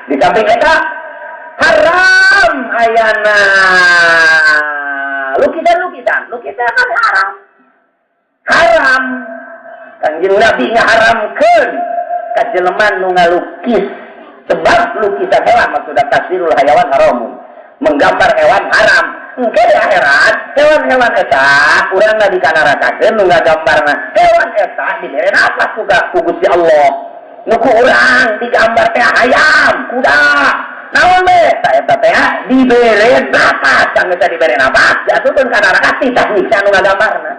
Di samping eta haram ayana lukisan kan haram. Haram. Kanjeng Nabi ngaharamkeun ka jelema nu ngalukis. Sebab lukisan hewan maksudna taswirul hayawan haramun. Menggambar hewan haram. Engke di akhirat hewan-hewan eta urang da dikanarakakeun nu ngagambarna hewan eta dibere nafas ku Gusti Allah. Nu ku urang digambar teh ayam, kuda. Naon we? Eta teh dibere nafas, can eta dibere nafas, jatuhkeun ka neraka titah nyiksa nu ngagambarna.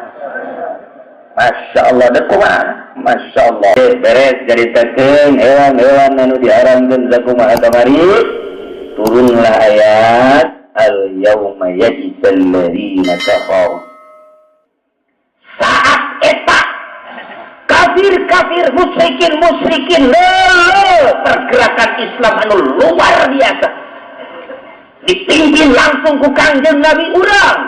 Masya Allah, dek kumaha? Masya Allah. Beres jaritakeun hewan-hewan anu diharamkeun sakumaha kamari. Turunlah ayat al-yawma yajzal ladzina kafaru. Saat eta kafir musyrikin pergerakan Islam anu luar biasa dipimpin langsung ku Kanjeng Nabi urang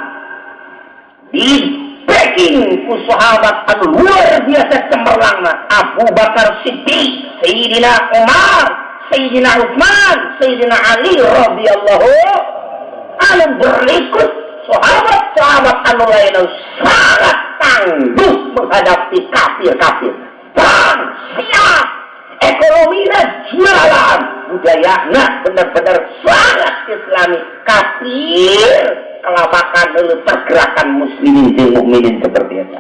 backing ku sahabat anu luar biasa cemerlangna Abu Bakar Siddiq, Sayyidina Umar, Sayyidina Utsman, Sayyidina Ali radhiyallahu anhum berikut sahabat-sahabat anu lain sangat tangguh menghadapi kafir-kafir. Bang, siap, ekonominya jalan, budayanya benar-benar sangat Islami. Kafir kelabakan pergerakan muslimin dan mukminin seperti itu.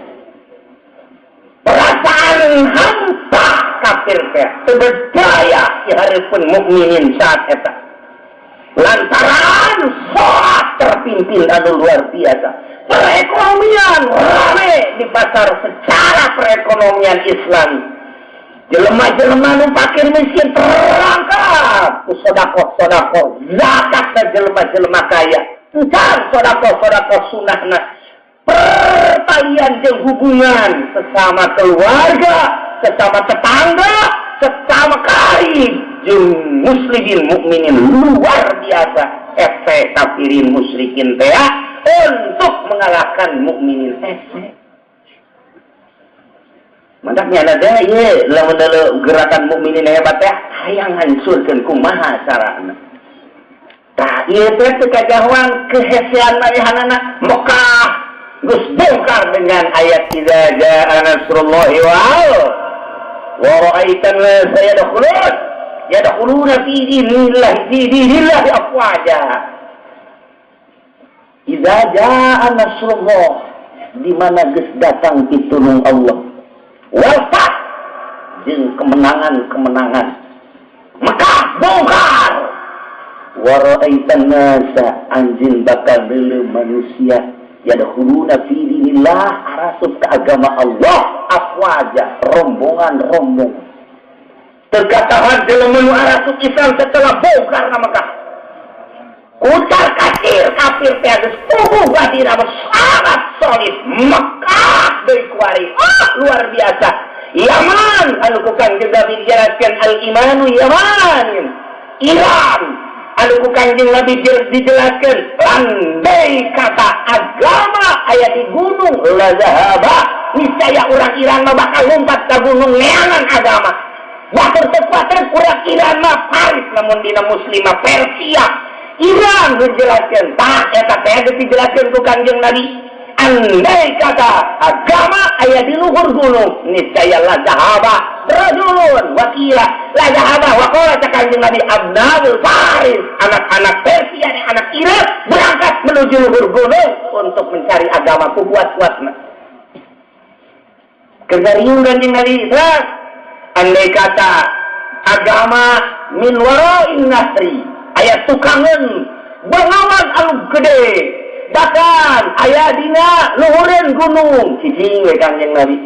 Perasaan hampa kafir teh berdaya di hareupeun mukminin saat eta. Lantaran sholat terpimpin anu luar biasa. Perekonomian rame di pasar secara perekonomian Islam. Jelema-jelema nu fakir miskin terangkat ku sedekah zakat ka jelema-jelema kaya. Encan sedekah sunahna. Pertalian jeung hubungan sesama keluarga, sesama tetangga, sesama karib jeung muslimin mukminin luar biasa. Efek kafirin musyrikin teh untuk mengalahkan mukminin efek. Mantapnya ada ye lamun gerakan mukminin hebat teh hayang hancurkeun kumaha carana. Tah ieu teh teu kajauhan kehesean manehanana Mekah geus bongkar dengan ayat idza jaa nasrullahi wa ra'aitan nasa yadkhuluna fi dinillahi afwaja. Idza jaa nasrullah di mana geus datang pitulung Allah. Wal fath jeung kemenangan-kemenangan. Mekah bongkar. Wa ra'aitan nasa anjin bakal deuleu manusia yadkhuluna fi dinillah arasup ke agama Allah afwaja rombongan-rombongan. Terkatakan jelema nu arasup Islam setelah bongkar na Mekah. Kucar kacir kafir teh geus puguh badina sangat solid. Mekah deui kuari luar biasa. Yaman anu ku Kanjeng Nabi dijelaskeun al-imanu Yaman. Iran anu ku Kanjeng Nabi dijelaskeun landai kata agama aya di gunung la zahaba. Niscaya urang Iran mah bakal lompat ka gunung neangan agama. Bakal tepatnya kurang Iran mah Paris namun dina muslimah Persia. Iran dijelaskeun tah eta teh dijelaskeun ku Kanjeng Nabi. Andai kata agama aya di luhur gunung niscaya la zahaba rajulun wakila la zahaba wa qala Kanjeng Nabi abnaul Paris anak-anak Persia dan anak Iran berangkat menuju luhur gunung untuk mencari agama kuat-kuatna. Kesariung Kanjeng Nabi Islam andai kata agama min wara'in nasri aya tukangan bengawan anu gede bahkan aya dina luhureun gunung cicing we Kanjeng Nabi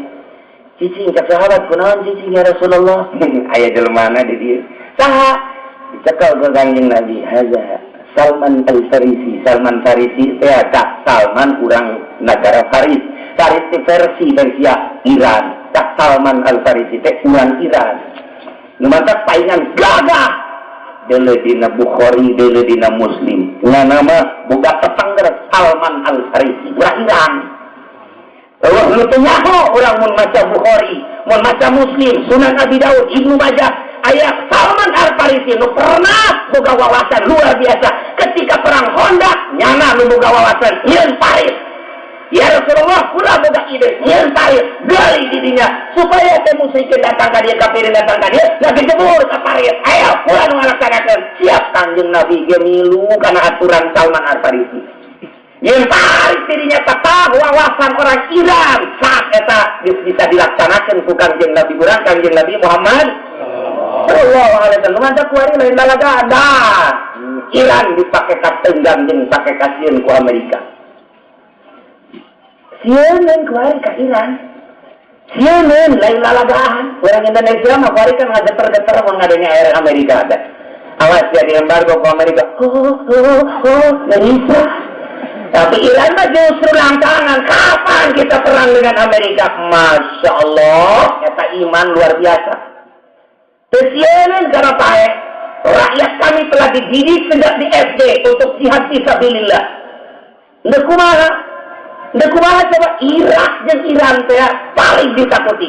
cicing ka sahabat kunaon cicing ya Rasulullah aya jelemana di dieu saha dicekal ke Kanjeng Nabi haza Salman al-Farisi. Salman Farisi teh Salman urang negara Faris di Persia Iran. Tak Salman al-Farisi teh urang Iran. Nu mantap paingan gagah. Deuleu dina Bukhari, deuleu dina Muslim. Nama boga tetangga Salman al-Farisi urang Iran. Allah nu teu nyaho urang mun maca Bukhari, mun maca Muslim, Sunan Abi Daud, Ibnu Majah, ayah Salman Al-Farisi nu pernah boga wawasan luar biasa ketika perang Honda nyana nu boga wawasan nyeun Paris. Ya Rasulullah kula boga ide nyeun Paris gali didinya supaya teh musyrikin datang ka dieu kafirin datang ka dieu lagi jebur ka Paris. Ayo kula nu ngalaksanakeun siap Kanjeng Nabi ge milu kana aturan Salman Al-Farisi. Nyeun Paris dirinya tetap wawasan orang Iran saat eta bisa dilaksanakan ku Kanjeng Nabi urang Kanjeng Nabi Muhammad sallallahu alaihi wasallang ngajak kuari lain dalaga ada Iran dipake katenggang jeung pake kasieun ku Amerika. Sieun kuari ka Iran. Sieun lain lalagaan. Orang Indonesia mah kuari kan ngageter-geter mun ngadenge air Amerika ada. Awas ya di embargo ku Amerika. Indonesia. Tapi Iran mah justru langkangan. Kapan kita perang dengan Amerika? Masya Allah, kata iman luar biasa. Kesienan karena pae, rakyat kami telah dididik sejak di SD untuk jihad fisabilillah. Nggak kumaha coba Irak dan Iran teh paling ditakuti.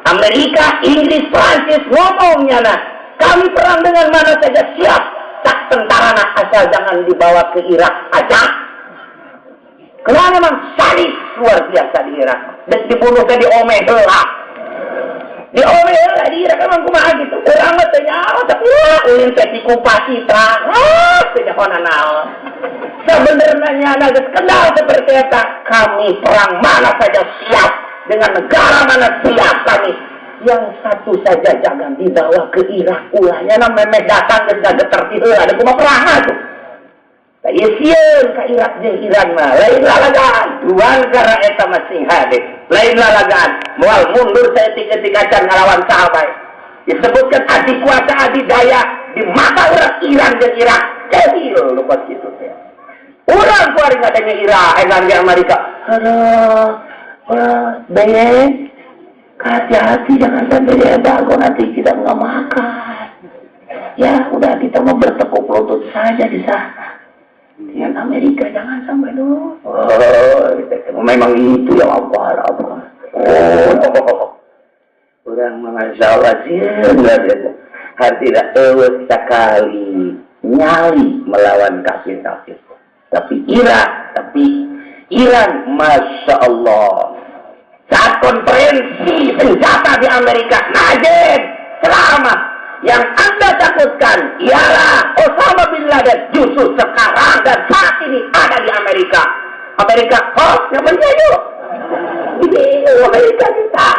Amerika, Inggris, Prancis ngomongnya nah, kami perang dengan mana saja siap. Tak tentara nah asal jangan dibawa ke Irak aja. Karena memang sadis luar biasa di Irak. Dan dibunuhnya di Omehela. Di Omehela di Irak memang kumaha gitu. Orang mah teh nyawa tapi ulin teh dikupasi terang. Teh naon. Sebenarnya nyana geus kenal seperti eta. Kami perang mana saja siap. Dengan negara mana siap kami. Yang satu saja jangan dibawa ke Irak. Ulahnya memeh datang geus geter di heula. Ada kumaha perang tuh. Ya sieun ka Irak jeung Iran mah lain lalagaan duan karena eta masing hade lain lalagaan moal mundur saeutik-eutik acan ngalawan sahabat disebutkan adi kuasa adi daya di mata urang Iran jeung Irak kecil lupa kitu teh urang kuari ngadenge Irak engan di Amerika aduh hati-hati jangan sampai dia embargo nanti kita nggak makan ya udah kita mau bertekuk lutut saja di sana. Dengan Amerika jangan sampai dulu. Memang itu yang Allah. Orang mengasalah sih tidak sekali nyali melawan kafir-kafir. Tapi Iran, masya Allah. Saat konferensi senjata di Amerika, Najib selamat. Yang Anda takutkan ialah Osama bin Laden justru sekarang dan saat ini ada di Amerika. Amerika, yang penting itu. Ini Amerika kita.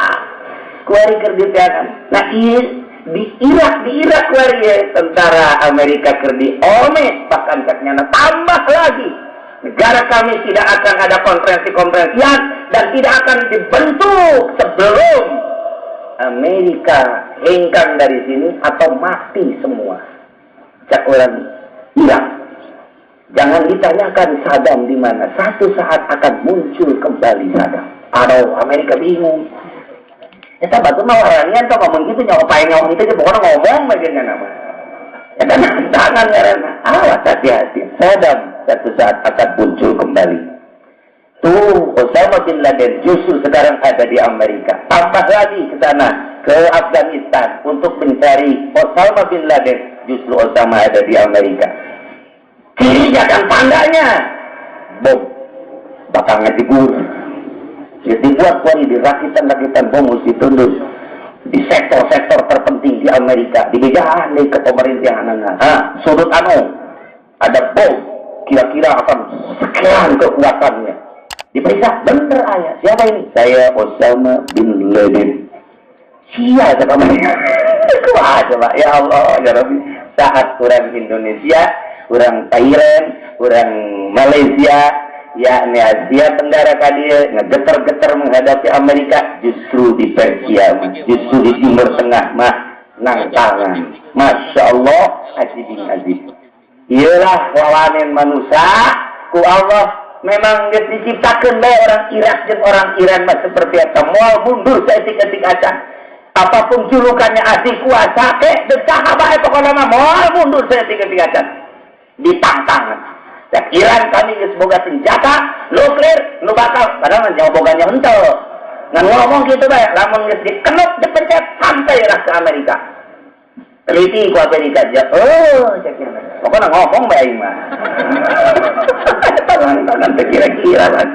Kuari kerjaan. Nah, di Irak kuari tentara Amerika kerdi ome bahkan katanya tambah lagi. Negara kami tidak akan ada konferensi-konferensian dan tidak akan dibentuk sebelum Amerika hengkang dari sini atau mati semua. Cak orang Irak. Jangan ditanyakan Saddam di mana. Satu saat akan muncul kembali Saddam. Aduh, Amerika bingung. Ya batu mah orangnya atau ngomong gitu nyawa paling ngomong itu pokoknya ngomong bagiannya nama. Ya tangan karena awas hati-hati. Saddam satu saat akan muncul kembali. Tuh, Osama bin Laden justru sekarang ada di Amerika. Tambah lagi ke sana, ke Afghanistan untuk mencari Osama bin Laden. Justru Osama ada di Amerika. Kirinya dan tandanya, bom, bakal ngedigur. Jadi buat di rakitan bom mesti tunduk di sektor-sektor terpenting di Amerika. Di bejaan nih ke pemerintahan. Sudut ada bom, kira-kira akan sekian kekuatannya. Diperiksa, bener ayah. Siapa ini? Saya Osama bin Laden. Siapa namanya? Kuat coba. Ya Allah, ya Rabbi. Saat orang Indonesia, orang Thailand, orang Malaysia, yakni Asia Tenggara kadia ngegeter-geter menghadapi Amerika, justru di Persia, justru di Timur Tengah mah nang tangan. Masya Allah, azim. Iyalah lawanin manusia, ku Allah. Memang diciptakan oleh orang Irak dan orang Iran seperti itu. Mau mundur seetik-etik aja. Apapun julukannya adik kuasa, dan sahabat pokoknya mau mundur seetik-etik aja. Ditantang. Dan Iran kami semoga senjata nuklir, nu bakal padahal jauh boganya hentel. Ngan ngomong gitu bae, lamun geus dikenut dipencet sampai ke Amerika. Teliti ku Amerika aja. Oh, ceknya. Pokoknya ngomong baik mah. Tangan kira-kira kan.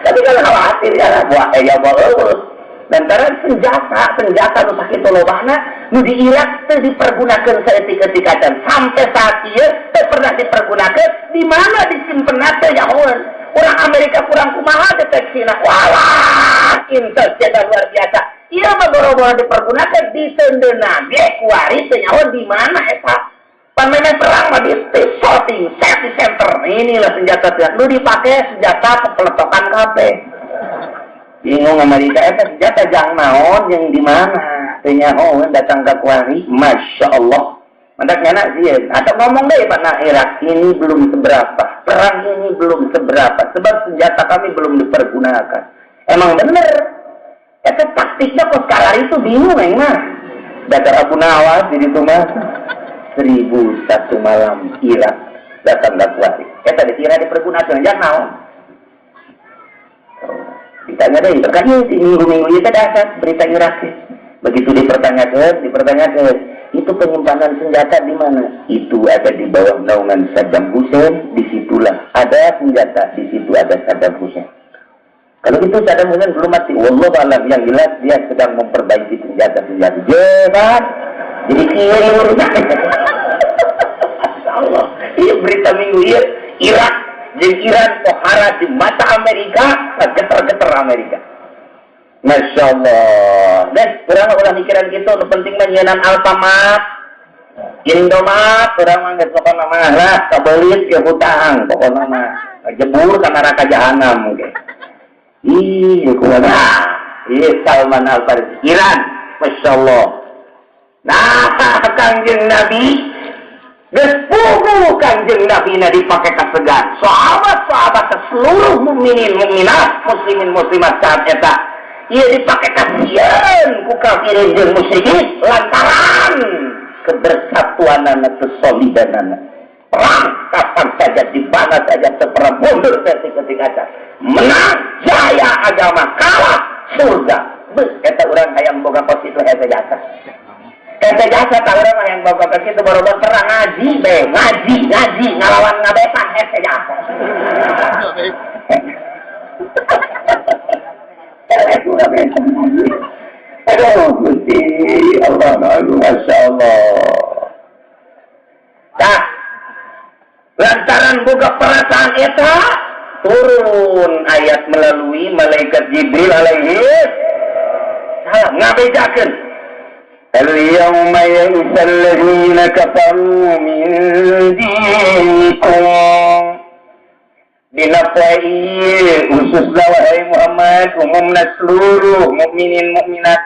Tapi kalau khawatir ya buat ya bagus. Lantaran senjata nu sakit lobana nu di Irak teh dipergunakan saeutik-eutikacan sampai saat ieu teh pernah dipergunakan di mana disimpen teh ya orang Amerika kurang kumaha deteksina. Walah, intercetan luar biasa. Ieu mah boro-boro dipergunakan di tendeuna ge kuari teh nyaho di mana eta. Pamene perang mah di shooting center. Inilah senjata nu dipakai senjata peletokan kabeh. Bingung Amerika eta senjata jang naon yang di mana teh nyaho datang ke kuari. Masya Allah. Mandak nyana sih atau ngomong deh Pak Irak ini belum seberapa, perang ini belum seberapa sebab senjata kami belum dipergunakan. Emang bener eta taktiknya kok skala itu bingung mah. Dakar Abu Nawas di situ mah 1001 malam Irak datang ke kuari. Eta dikira dipergunakan jang naon. Ditanya deh, terkadang di minggu-minggu itu dasar berita Irak. Begitu dipertanyakan, itu penyimpanan senjata di mana? Itu ada di bawah naungan Saddam Hussein. Disitulah ada senjata, di situ ada Saddam Hussein. Kalau itu Saddam Hussein belum mati. Wallahu a'lam, yang jelas dia sedang memperbaiki senjata-senjata. Jebat, jadi kiri urusan. Allah, ini berita minggu ini Irak. Jadi Iran pohara di mata Amerika, getar-getar Amerika. Masya Allah. Dan orang ulah pikiran gitu, nu penting menyenan Alfamart, Indomaret, orang manggil pokoknya mah lah, kabelit ke hutang, pokoknya mah jebur ke neraka jahanam mungkin. Ih, kumaha? Salman Al-Farisi, Iran, Masya Allah. Nah, Kanjeng Nabi. Gespugu Kanjeng Nabi dipakai kesegan. Sahabat-sahabat seluruh mukminin mukminat, muslimin muslimat saat eta. Ia dipakai kasihan ku kafirin jeung musyrikin lantaran kebersatuanan kesolidanan. Perang kapan saja di mana saja seperang mundur ketika menang jaya agama kalah surga. Eta urang hayang boga positif eta jasa. Kata jasa tak orang yang bawa ke situ baru perang ngaji ngalawan ngabetan kata jasa. Aduh, Gusti Allah, Masya Allah. Nah, lantaran buka perasaan eta turun ayat melalui malaikat Jibril alaihi salam ngabejakeun. اليوم يئس الذين كفروا من دينكم dina poe khususna wahai Muhammad umumna seluruh mukminin mukminat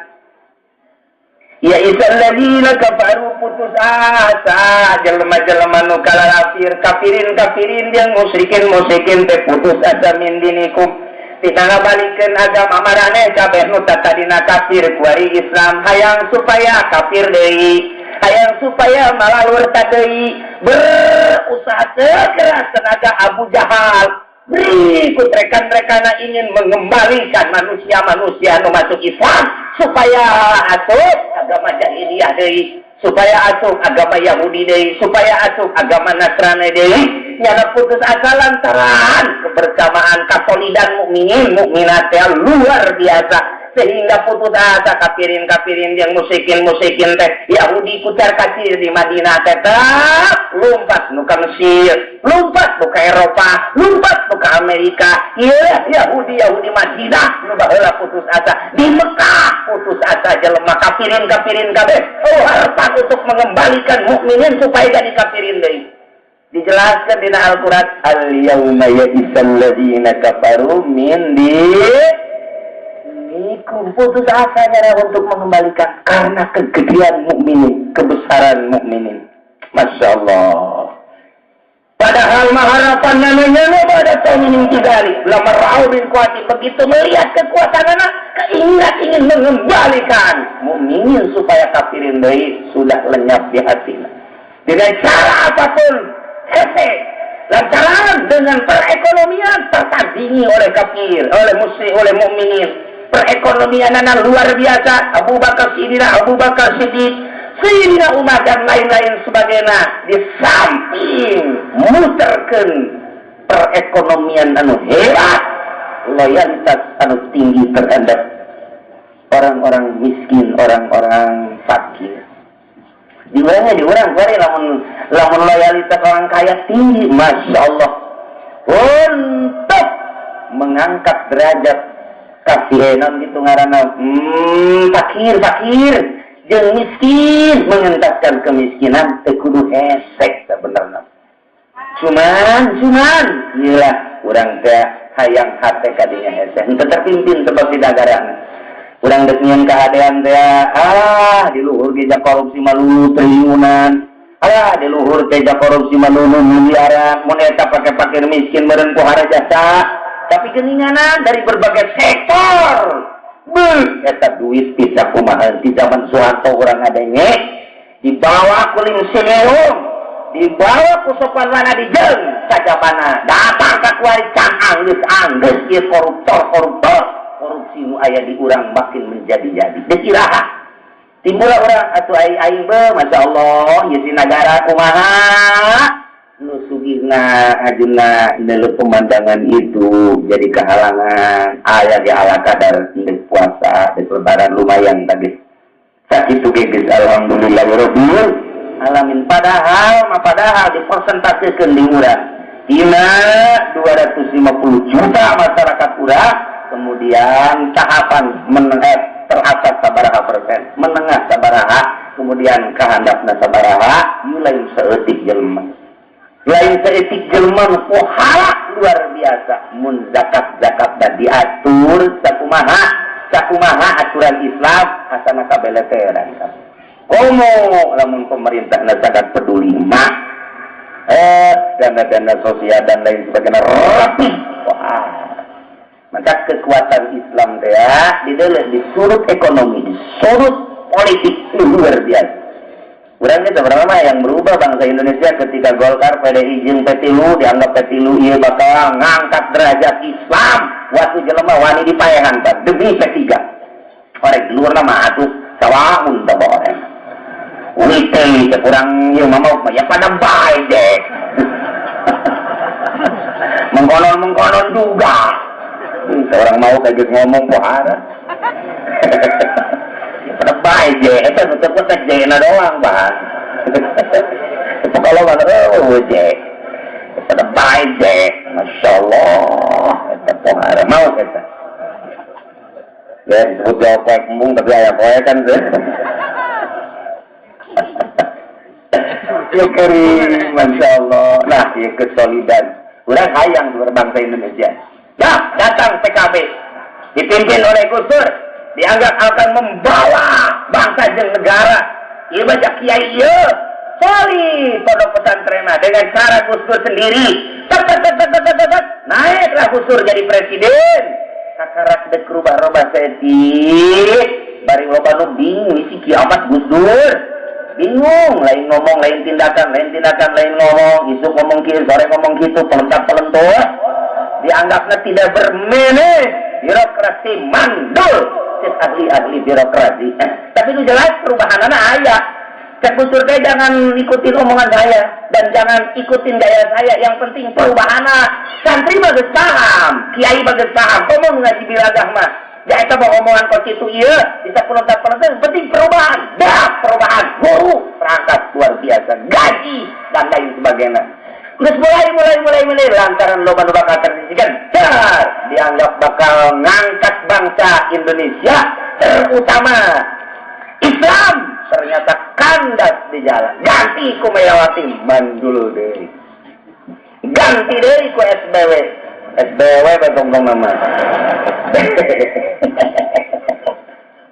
ya isal ladina kafaru putus asa jelema-jelema nu kafirin yang musyrikin teh putus asa min dinikum tina ngabalikeun agama maraneh kabeh nu tadina kafir kuari Islam hayang supaya kafir deui hayang supaya malalur deui berusaha keras tenaga Abu Jahal berikut rekan-rekanna ingin mengembalikan manusia-manusia nu masuk Islam supaya asup agama jahiliyah deui supaya asup agama Yahudi deui supaya asup agama Nasrani deui nyana putus asa lantaran kebersamaan kasolidan mukminin mukminat yang luar biasa sehingga putus asa kafirin yang musyrikin teh Yahudi kucar kacir di Madinah tetap lompat nu ka Mesir lompat nu ka Eropa lompat nu ka Amerika ieu Yahudi Madinah nu baheula putus asa di Mekah putus asa jelema kafirin kabeh harapan untuk mengembalikan mukminin supaya jadi kafirin deui. Dijelaskan di Al-Quran al-yawma ya'isal ladina kafaru min dinikum putus asa untuk mengembalikan karena kegedean mukminin kebesaran mukminin. Masya Allah. Padahal harapan namanya pada tahun kidali lamar ra'u bin kuati begitu melihat kekuatan anak keinginan ingin mengembalikan mukminin supaya kafirin deui sudah lenyap di hatinya dengan cara apapun. Lantaran dengan perekonomian tertandingi oleh kafir, oleh musyrik, oleh mukminin. Perekonomian luar biasa. Abu Bakar Siddiq Sayyidina Umar dan lain-lain sebagainya di samping muterkeun perekonomian anu hebat, loyalitas anu tinggi terhadap orang-orang miskin, orang-orang fakir. Di orang kore lamun loyalitas orang kaya tinggi, masya Allah, untuk mengangkat derajat kasihenan gitu ngaranna fakir jeung miskin, mengentaskan kemiskinan teu kudu hesek sebenarnya. Cuman iyalah urang teh hayang hate kadinya hesek henteu terpimpin sebab di negarana. Urang dek nyieun kahadean teh di luhur geja korupsi malu triliunan. Di luhur geja korupsi malu miliaran, mun eta pake miskin meureun ku harajasa. Tapi geninganan dari berbagai sektor. Eta duit bisa kumaha di zaman Soeharto orang ngadenge dibawa ku Lim Sineung, dibawa ku Sopan Wana Dijeng sajabana datang ka kuari Cang Anggeus ieu koruptor korupsi nu aya di urang makin menjadi-jadi deuk iraha timbul urang atuh aing be masyaallah ieu di negara kumaha nu sugihna ajeuna neuleuh pemandangan itu jadi kehalangan aya di ala kadar deuk puasa deuk lebaran lumayan tadi sakitu geus alhamdulillahirabbil alamin padahal dipersentasekeun di urang dina 250 juta masyarakat urang kemudian tahapan terasas sabaraha persen menengah sabaraha kemudian kahandapna sabaraha lain saeutik jelema lain seetik jelema pohara luar biasa mun zakat dan diatur sakumaha aturan Islam asana kabeleteran komo lamun pemerintah zakat peduli mah dana sosial dan lain sebagainya rapi maka kekuatan Islam teh disurut ekonomi disurut politik luar biasa. Urang kita berapa yang berubah bangsa Indonesia ketika Golkar, PDI, jeung P3 dianggap P3 ieu bakal ngangkat derajat Islam waktu jelema wani dipaehan demi P3. Orek luar nama atuh sawaun teh orang. Uli teh kurang ieu mah ya pada bae deh. Mengkonon juga. Orang mau kaget ngomong pohara. Pada baik je, itu tetap je na doang bang. Itu kalau mana je, pada baik je, masya Allah, itu pohara mau kita. Ya disebut jawab kayak kembung tapi ayam kowe kan tu. Ya kering, masya Allah. Nah, ya kesolidan. Urang hayang berbangsa Indonesia. Nah, datang PKB dipimpin oleh Gus Dur. Dianggap akan membawa bangsa dan negara. Ia baca kiai ieu solid pondok pesantren dengan cara Gus Dur sendiri. Naiklah Gus Dur jadi presiden. Sakarat dek rubah-rubah setik. Bari loba nu bingung isi kiamat Gus Dur. Bingung, lain ngomong, lain tindakan, lain ngomong. Isuk ngomong kieu, sore ngomong kitu, pelentak-pelentur. Dianggapnya tidak bermeneh, birokrasi mandul. Ahli birokrasi. Tapi itu jelas perubahan anak ayah. Cek Gus Dur jangan ikutin omongan saya dan jangan ikutin gaya saya. Yang penting perubahan anak. Santri bagus paham, kiai bagus paham. Ngomong ngaji bilagah mah. Ya itu mau omongan konstitu iya bisa penonton. Penting perubahan. Dah perubahan. Guru perangkat luar biasa. Gaji dan lain sebagainya. Terus mulai lantaran loba-loba kategorisikan dianggap bakal ngangkat bangsa Indonesia terutama Islam ternyata kandas di jalan ganti ku Megawati mandulu deh ganti deh ku SBW betong nama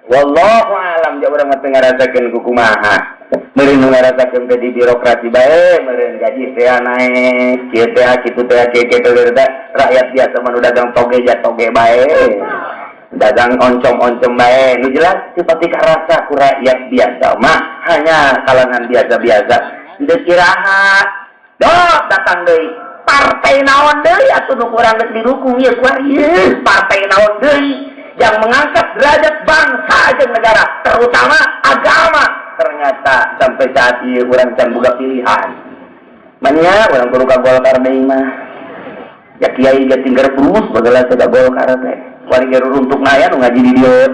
wallahu alam jauh orang mati ngarasakeun ku kumaha meureun ngarasakeun di birokrasi bae meureun gaji teh naik kieu teh kitu teh rakyat biasa mah dagang toge bae dagang oncom bae nu jelas seperti karasa ku rakyat biasa mah hanya kalangan biasa-biasa teu kiraha dok datang deui partai naon deui atuh nu kurang geus didukung ieu kuari partai naon deui yang mengangkat derajat bangsa dan negara terutama agama ternyata sampai saat ini orang can buka pilihan. Manya orang kudu ka Golkar deui mah. Ya kiai ge tinggal rumus bagala teh ka Golkar teh. Wari ge runtuk naya nu ngaji di dieu.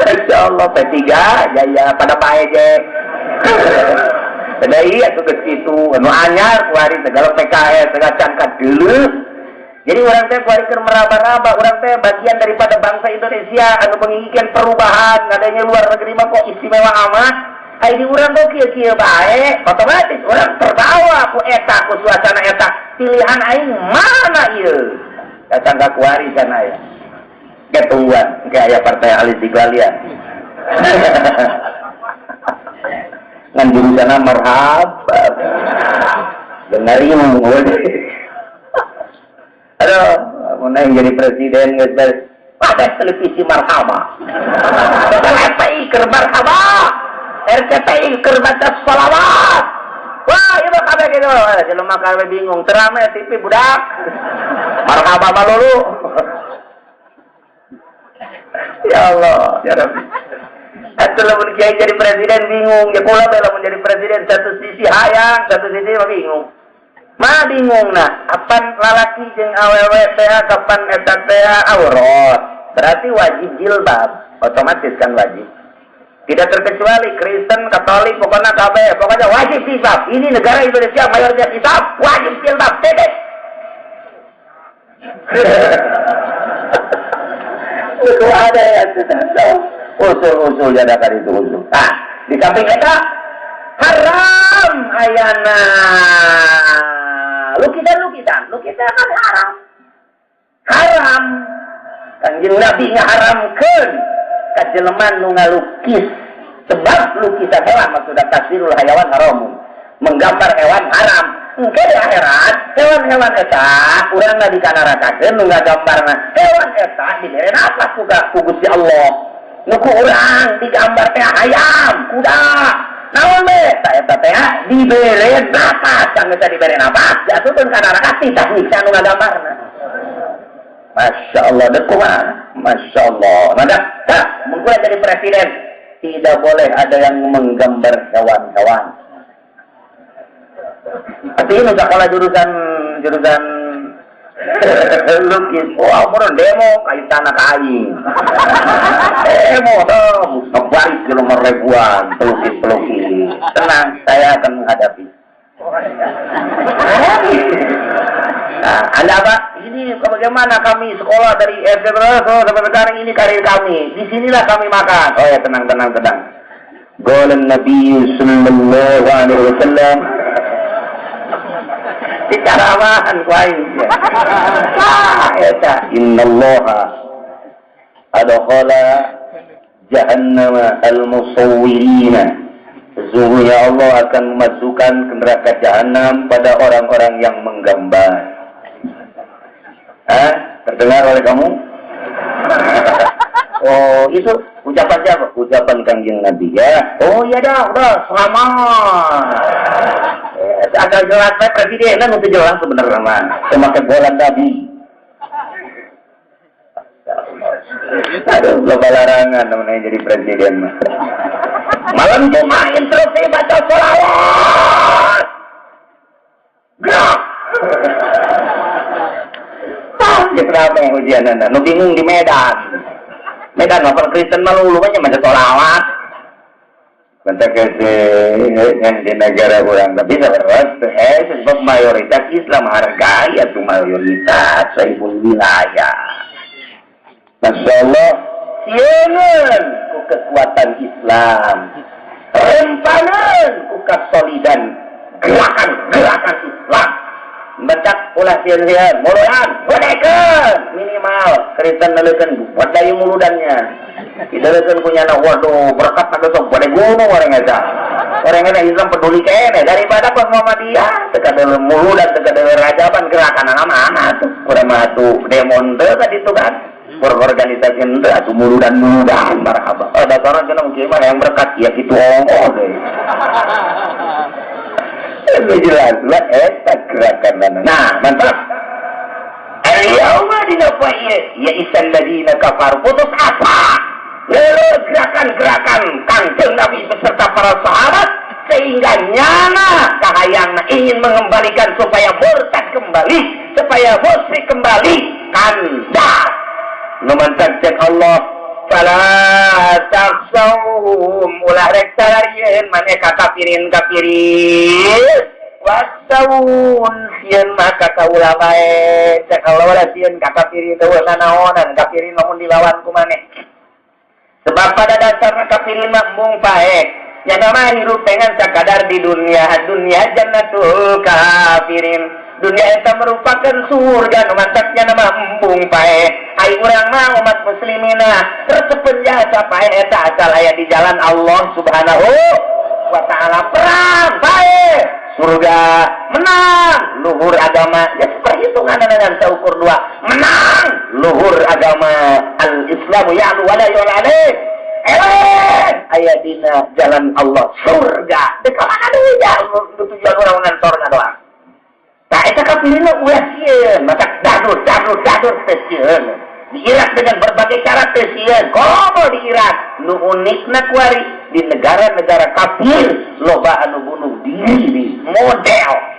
Insyaallah P3 jaya pada pae je. Tadai atuh geus kitu anu anyar kuari segala PKS segala cangkat deuleu. Jadi orang teh kuari keur meraba-raba, orang teh bagian daripada bangsa Indonesia anu menginginkan perubahan, adanya luar negeri mah kok istimewa amat. Ai di urang kok kieu-kieu bae, otomatis orang terbawa ku eta ku suasana eta. Pilihan aing mana ieu? Datang ka kuari kana ya. Ketungguan kayak aya partai alit di kalian. Ngan jurusan marhaba. Benar ieu mah. Aduh, mau yang jadi presiden guys, ada televisi marhaba. RCTI keur marhaba. RCTI keur baca sholawat. Wah, ieu kabeh kitu. Jelema kabeh bingung, terame TV budak. Marhaba malulu. Ya Allah, ya Rabbi. Atuh lamun kiai jadi presiden bingung, ya kula bae lamun jadi presiden satu sisi hayang, satu sisi bingung. Mah bingung nah, kapan lalaki jeung awewe teh kapan eta teh aurat. Berarti wajib jilbab, otomatis kan wajib. Tidak terkecuali Kristen, Katolik, pokoknya kabeh, pokoknya wajib jilbab. Ini negara Indonesia mayoritas Islam, wajib jilbab, titik. Itu ada ya, usul-usul jadi kan itu usul. Nah, di samping eta haram ayana lukisan kan haram. Kanjeng Nabi ngaharamkeun ka jelema nu ngalukis sebab lukisan hewan maksudna taswirul hayawan haram. Menggambar hewan haram. Engke di akhirat hewan-hewan eta urang dikanarakakeun nu ngagambarna hewan eta dibere nafas ku Gusti Allah. Nu ku urang digambar teh ayam, kuda. Naon be? Eta teh dibere nafas, kangge dibere nafas, jatuhkeun ka neraka tidak nyiksa nu ngagambarna. Masya Allah, dek kumaha? Masya Allah. Mada, mengkulah jadi presiden tidak boleh ada yang menggambar hewan-hewan. Artinya sekolah jurusan lukis, wah murah demo kain tanah kain, demo tuh, sebaris di nomor ribuan, pelukis. Tenang, saya akan menghadapi. Nah, Anda apa? Ini bagaimana kami sekolah dari SD sampai sekarang ini karir kami. Disinilah kami makan. Oh ya tenang. Qala Nabi sallallahu alaihi wasallam. Dicaraman kuain. Eta innallaha adkhala jahannama al-musawwirina. Sesungguhnya Allah akan memasukkan ke neraka jahanam pada orang-orang yang menggambar. Terdengar oleh kamu? Oh, itu ucapan siapa? Ucapan Kanjeng Nabi ya. Oh iya dah, udah selamat. Ada jelas presiden kan itu jelas sebenarnya mah. Semakin bola Nabi. Aduh, lo larangan namanya jadi presiden mah. Malam Jumat interupsi baca sholawat. Gerak. Kenapa yang ujian anda? Nu bingung di Medan. Medan apa Kristen malu banyak baca sholawat. Bentar yang di negara orang tapi sebenarnya sebab mayoritas Islam hargai atau mayoritas saibul wilayah. Masya Allah, siangan ku kekuatan Islam, rempanan ku kesolidan gerakan Islam. Becak ulah sian-sian, muluan, bodekan minimal Kristen nelekan buat dari muludannya. Kita lekan punya anak waduh berkat nak sok pada gunung orang eta Islam peduli kene daripada pas Muhammadiyah teka dalam muludan teka dalam rajaban gerakan anak-anak tuh kurang masuk demon teh tadi itu kan berorganisasi teh atuh muludan marhaba. Ada orang jeneng kieu yang berkat ya kitu deh. Ini jelas lah eta gerakan. Nah, mantap. Al-yawma dinafai ya isal ladina kafar. Putus asa. gerakan-gerakan Kanjeng Nabi beserta para sahabat, sehingga nyana kahayangna ingin mengembalikan supaya murtad kembali, supaya musyrik kembali. Kanda numantan cek Allah, fala taksawhum ulah rek tarieun maneh kafirin wasawun sieun maka kaula bae cek Allah wala sieun kafirin teu nanaonan kafirin lamun dilawan ku maneh. Sebab pada dasarnya kafirin mah mung paek. Yang nama hirup dengan sakadar di dunia jannatul kafirin. Dunia itu merupakan surga, numantaknya nama embung paek. Ai urang mah umat muslimina resepen jasa paek eta asal aya di jalan Allah Subhanahu wa taala. Perang paek, surga menang, luhur agama. Ya perhitungan dengan seukur dua. Menang luhur agama al-Islamu ya'lu wa la yu'la ayat dina jalan Allah surga dekat mana dulu ya tujuan orang ngantornya doang. Nah itu kafirin ulah sieun maka dadur tesieun diirak dengan berbagai cara tesieun. Komo diirak nu unikna kuari di negara-negara kafir loba anu bunuh diri di model.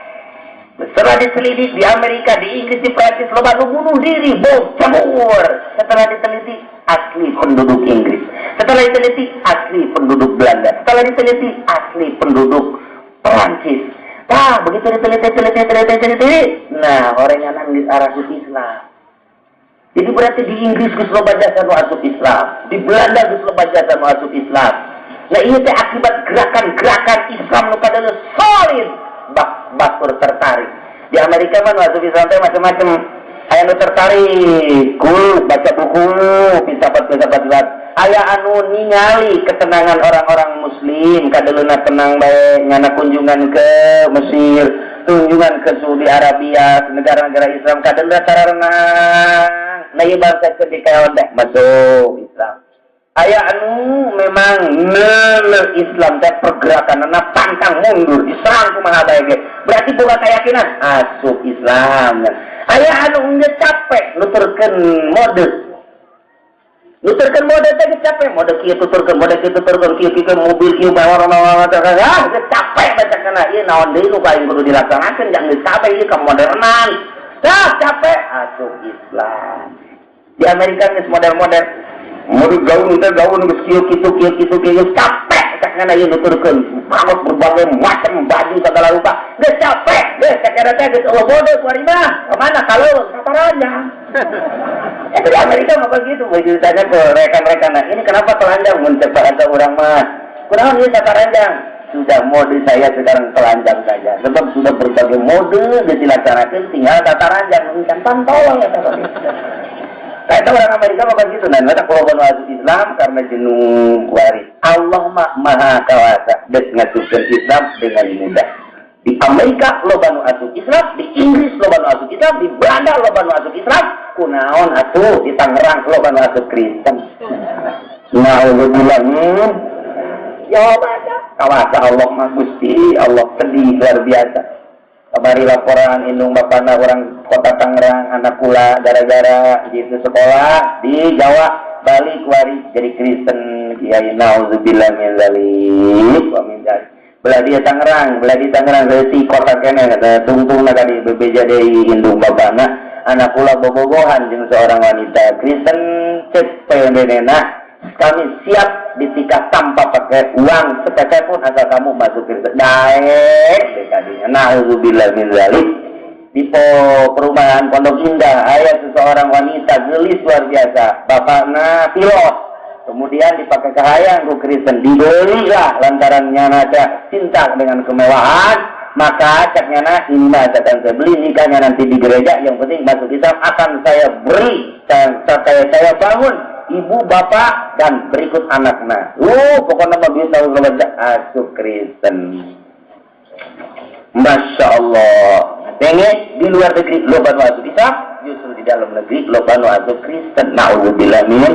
Setelah diteliti di Amerika, di Inggris, di Prancis, loba bunuh diri, bom cabur. Setelah diteliti asli penduduk Inggris. Setelah diteliti asli penduduk Belanda. Setelah diteliti asli penduduk Prancis. Nah, begitu diteliti. Nah, orang yang di arah Islam. Jadi berarti di Inggris geus loba jasa nu asup Islam, di Belanda geus loba jasa nu asup Islam. Nah, ini teh akibat gerakan-gerakan Islam nu kadang solid. Batur tertarik. Di Amerika mah asup Islam teh macam-macam. Aya nu tertarik, baca buku, filsafat. Aya anu ningali ketenangan orang-orang muslim, kadeleuna tenang bae, nyana kunjungan ke Mesir, kunjungan ke Saudi Arabia, negara-negara Islam kadeleuna tararenang. Nah ieu bangsa ketika teh masuk Islam. Aya anu memang neuleuh Islam teh pergerakanna pantang mundur, diserang kumaha bae ge. Berarti boga keyakinan asup Islam. Aya anu geus capek nuturkeun mode. Nuturkeun mode teh geus capek, mode kieu tuturkeun, mode kieu tuturkeun, kieu mobil kieu bawa geus capek baca kana ieu naon deui nu paling kudu dilaksanakeun jang geus capek ieu kemodernan. Dah capek asup Islam. Di Amerika geus model-model mode gaun geus kieu capek sakana ieu nuturkeun banget berbagai macam baju segala rupa geus capek geus sakana teh geus mode kuari mah kemana kalau sataranya. Itu di Amerika mah begitu ditanya ke rekan-rekan, nah ini kenapa telanjang mencepat ada orang mah kunaon ieu sataranya. Sudah mode saya sekarang telanjang saja sebab sudah berbagai mode dilaksanakan tinggal tataranjang mengincar pantolong ya tadi. Kata orang Amerika apa gitu, dan mereka kalau masuk Islam karena jenuh waris. Allah maha kawasa dan ngasupkan Islam dengan mudah. Di Amerika loba nu asup Islam, di Inggris loba nu asup Islam, di Belanda loba nu asup Islam, kunaon atuh di Tangerang loba nu asup Kristen. Nah, bilang ya baca kawasa Allah mah Gusti Allah sedih luar biasa. Kamari laporan indung bapana orang kota Tangerang anak kula gara-gara di sekolah di Jawa balik waris jadi Kristen. Kiai nauzubillah min dzalik wa min dzalik. Belah di Tangerang dari kota kene tungtung tadi bebeja deui indung bapana anak kula bobogohan jeung seorang wanita Kristen cek pendenena. Kami siap ditikah tanpa pakai uang sepeser pun asal kamu masuk Kristen. Naik dekadinya. Nauzubillah min dzalik. Di perumahan Pondok Indah ada seseorang wanita gelis luar biasa. Bapaknya pilot. Kemudian dipakai kahayang ku Kristen. Dibelilah lantaran nyana cinta dengan kemewahan. Maka caknya ini mah akan saya beli nikahnya nanti di gereja. Yang penting masuk Islam akan saya beri. Saya bangun ibu, bapak, dan berikut anaknya. Pokoknya begitu tahu kalau asup Kristen. Masya Allah. Tengok di luar negeri loba nu asup Islam, justru di dalam negeri loba nu asup Kristen. Nauzubillah min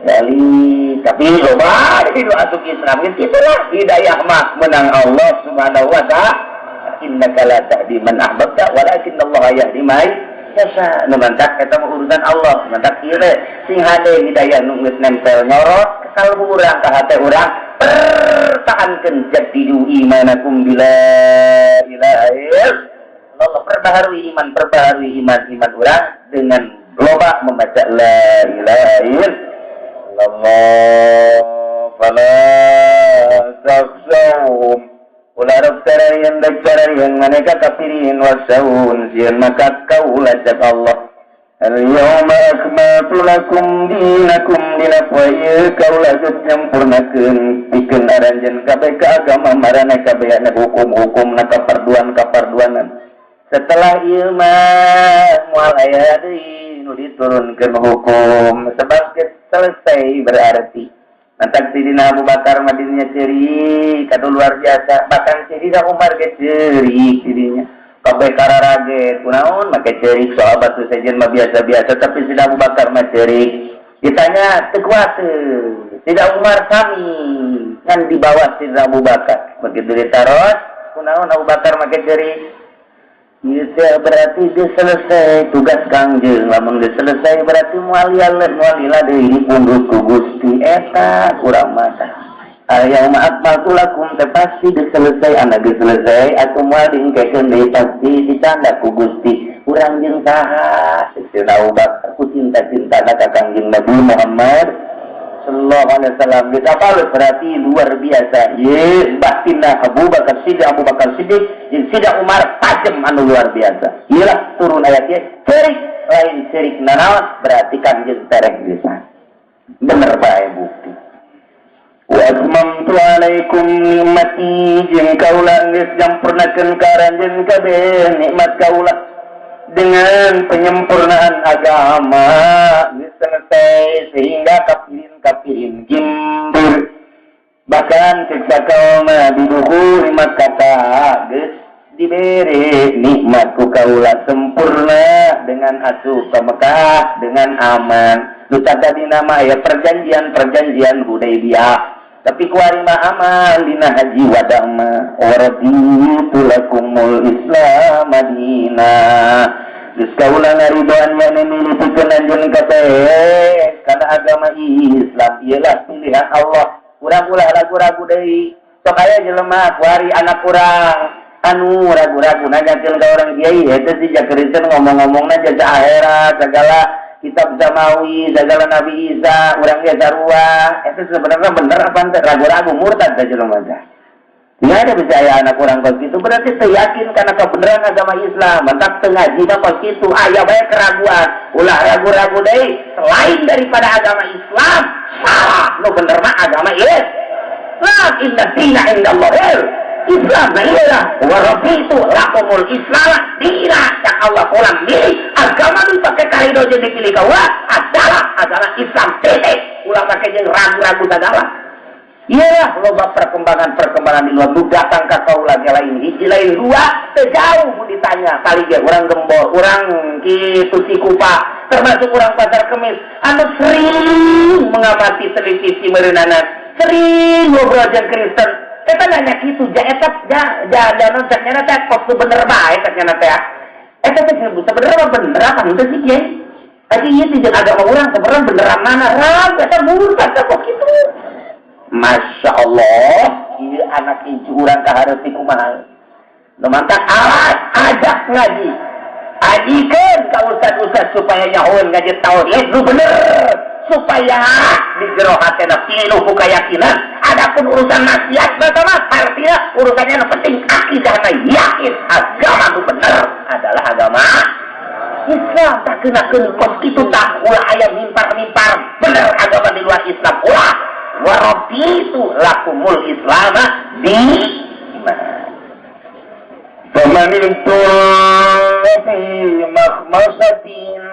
dzalik. Tapi loba di nu asup Islam itulah hidayah mah menang Allah Subhanahu wa taala. Innaka la tahdi man ahbabta walakin Allah yahdi man biasa nu mantak eta mah urusan Allah mantak ieu sing hade hidayah nu geus nempel nyorot ka kalbu urang ka hate urang pertahankeun jadidu imanakum bila ilaha illallah perbaharui iman urang dengan loba membaca la ilaha illallah fala takhshawhum ulah rabtararian daktararian maneka kafirin wasawun sian maka kaulah cak Allah al-yawma akmaltu lakum dinakum dina poe kaulah geus nyampurnakeun pikeun aranjeun kabeh ka agama marana kabehna hukum-hukum na kaparduan-kaparduanan setelah ieu mah moal aya deui nu diturunkeun hukum sebab selesai berarti mantak sidina Abu Bakar madinya cerik kado luar biasa bahkan sidina Umar ge cerik sidina kabeh kararage kunaon make cerik sahabat tu sejen mah biasa-biasa tapi sidina Abu Bakar mah cerik ditanya teu kuat sidina Umar sami kan di bawah sidina Abu Bakar begitu ditaros kunaon Abu Bakar make cerik ieu berarti dia selesai tugas Kangjeng lamun geus selesai berarti mualila deui dipundhut ku Gusti eta urang mah aya maaf makulakum teh pasti geus selesai ana geus selesai atuh moal diengkekeun deui pasti dicanda ku Gusti urang jeung saha Sayyidina Abu Bakar ku cinta-cintana ka Kangjeng Nabi Muhammad sallallahu alaihi wasallam ditapal berarti luar biasa ye batinna Abu Bakar Siddiq jeung Sidina Umar tajem anu luar biasa iyalah turun ayat ieu cerik lain cerik nanaon berarti Kangjeng terek bisa bener bae bukti wa atmamtu alaikum nikmati jeung kaula geus nyampurnakeun ka aranjeun kabeh nikmat kaula dengan penyempurnaan agama selesai sehingga kafirin gimbur bahkan siksa kauma diduhur nikmat kata geus diberi nikmat ku kaula sempurna dengan asup ka Mekah dengan aman nu tadi nama ya perjanjian Hudaybiyah tapi kuari mah aman dina haji wadah mah waraditu lakumul Islam Madinah geus kaula ngaridoan maneh milipikeun anjeun kabeh kana agama Islam ialah pilihan Allah urang ulah ragu-ragu deui sok aya jelema kuari anak urang anu ragu-ragu nanyakeun ka urang kiai eta si jakeurikeun ngomong-ngomongna jasa akhirat segala kitab Samawi, segala Nabi Isa, urang ge sarua, itu sebenarnya bener apa ente ragu-ragu murtad saja jelema teh. Ya ada percaya anak urang kos kitu berarti teu yakin kana kebenaran agama Islam, mentak teu ngaji kos kitu, aya bae keraguan, ulah ragu-ragu deui selain daripada agama Islam, salah nu bener mah agama Islam. Inna dina indallahil Islam nah ialah warabitu lakumul Islam dina yang Allah ulang milih agama nu pakai kaido jeung dipilih kaula adalah agama Islam titik ulah pakai jeung ragu-ragu segala iyalah loba perkembangan di luar nu datang ka kaula lain hiji lain dua teu jauh mun ditanya kali ge urang Gembor urang kitu Cikupa termasuk urang Pasar Kemis anu sering mengamati televisi meureunana sering ngobrol jeung Kristen eta nanya kitu ja non ternyata teh kok bener bae ternyata teh eta teh sebenarnya bener apa henteu sih kiai adi ieu jeung agama urang sebenarnya beneran mana rab eta murtad kok kitu Masya Allah ieu anak incu urang kahareuti kumaha nu mantap alas ajak ngaji ajikeun ka ustad-ustad supaya nyahoeun ngaji tauhid nu bener supaya di jero hatena pinuh ku keyakinan adapun urusan maksiat mah artinya urusannya yang penting akidahna yakin agama nu bener adalah agama Islam tak kenakeun kos kitu tah ulah aya mimpar-mimpar bener agama di luar Islam ulah warabitu lakumul Islam di famanil fi makhmasatin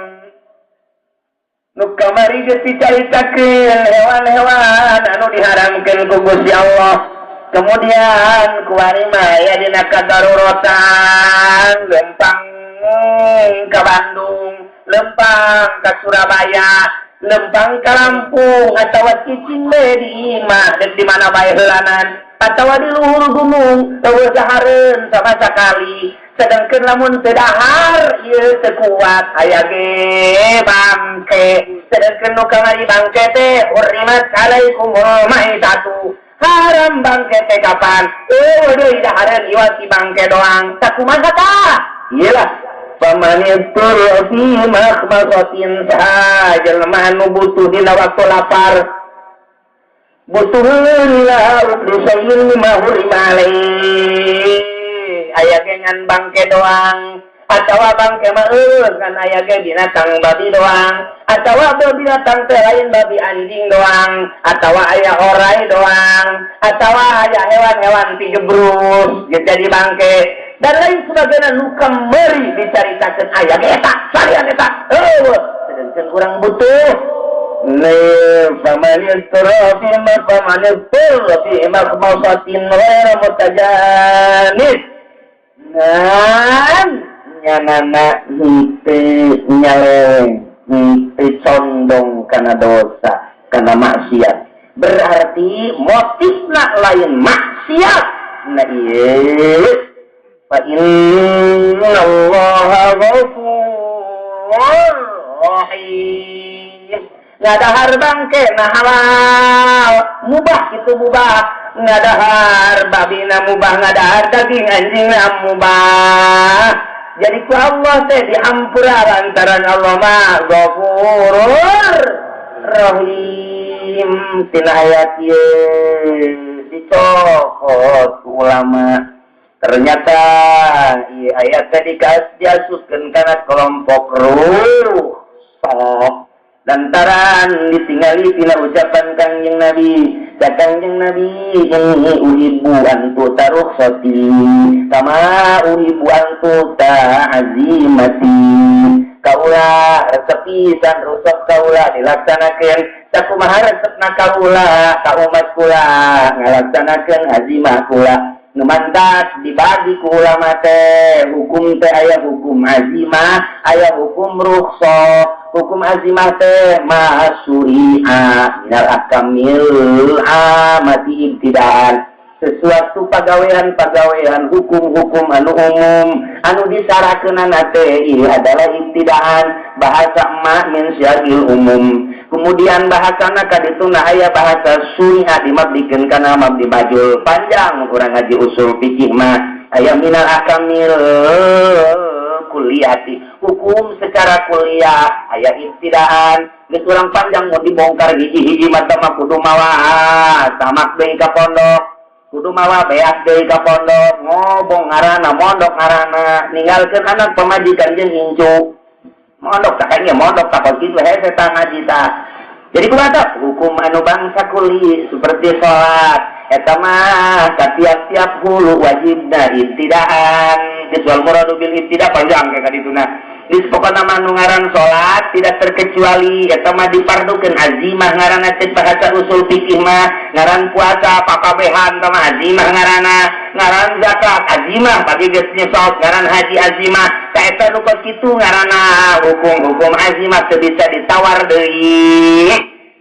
nu kamari geus dicaritakeun hewan-hewan anu diharamkeun ku Gusti Allah kemudian kuari mah aya dina kadaruratan lempang ka Bandung lempang ka Surabaya lempang ka Lampung atawa cicing di imah di mana bae heulanan atawa di luhur gunung eueuh sahareun sama sakali sedangkan lamun tedahar ieu teu kuat aya ge bangke sedangkan nu kamari bangke teh hurrimat alaikumul maitatu haram bangke teh kapan deui dahareun ieu si bangke doang sakumaha tah ieu lah paman itu fi makhmasatin sajelma nu butuh dina waktu lapar butuh lillah bisayin mahurimalai aya ge ngan bangke doang atawa bangke mah kan aya ge binatang babi doang atawa binatang teh lain babi anjing doang atawa aya orai doang atawa aya hewan-hewan pijebrus jadi bangke dan lain sebagainya nu kemeri dicaritakeun aya ge eta salian eta sedangkan urang butuh faman yasra fi makhmasatin ghairu mutajannis nyanana hite nyaleng hite condong kana dosa kana maksiat berarti motifna lain maksiat nah ieu fa innallaha ghafurur rahim ngadahar bangke nah halal mubah itu mubah ngadahar babina mubah ngadahar daging anjingna mubah jadi ku Allah teh diampura lantaran Allah mah Ghafurur Rahim tina ayat ye dicokot ulama ternyata ieu ayat teh dikasihkeun kana kelompok ruh lantaran ditinggali tina ucapan Kangjeng Nabi Kangjeng Nabi inni uhibbu an tutarukhsati kama uhibbu an ta'azimati kaula resepisan rusuk kaula dilaksanakeun sakumaha resepna kaula ka umat kula ngalaksanakeun azimah kula nu mantat dibagi ku ulama teh hukum teh aya hukum azimah aya hukum rukhsah hukum azimah teh ma'asuri'a minal akamil amati ibtidaan sesuatu pagawean hukum-hukum anu umum anu disarakeunana teh ieu adalah ibtidaan bahasa ma min syar'il umum kemudian bahasana kadituna aya bahasa suri'a dimabdikeun kana mabdi majul panjang urang ngaji usul fikih mah aya minal akamil kuliati hukum secara kuliah aya ibtidaan geus urang panjang mau dibongkar hiji-hiji mata mah kudu mawa samak deui ka pondok kudu mawa beak deui ka pondok ngobong ngaranna mondok ngaranna ninggalkeun anak pamajikan jeung incu mondok tah nya mondok takon kitu hese tah ngaji tah jadi kumaha hukum anu bangsa kuli seperti salat eta mah setiap hulu wajibna ibtidaan kecuali muradu bil ibtida panjang kayak kadituna pokona mah nu ngaran salat tidak terkecuali eta mah dipardukeun azimah ngaranna teh bahasa usul fikih mah ngaran puasa pakabehan tah mah azimah ngaranna ngaran zakat azimah bagi geus nyesot ngaran haji azimah ta eta nu kitu ngaranna hukum-hukum azimah teu bisa ditawar deui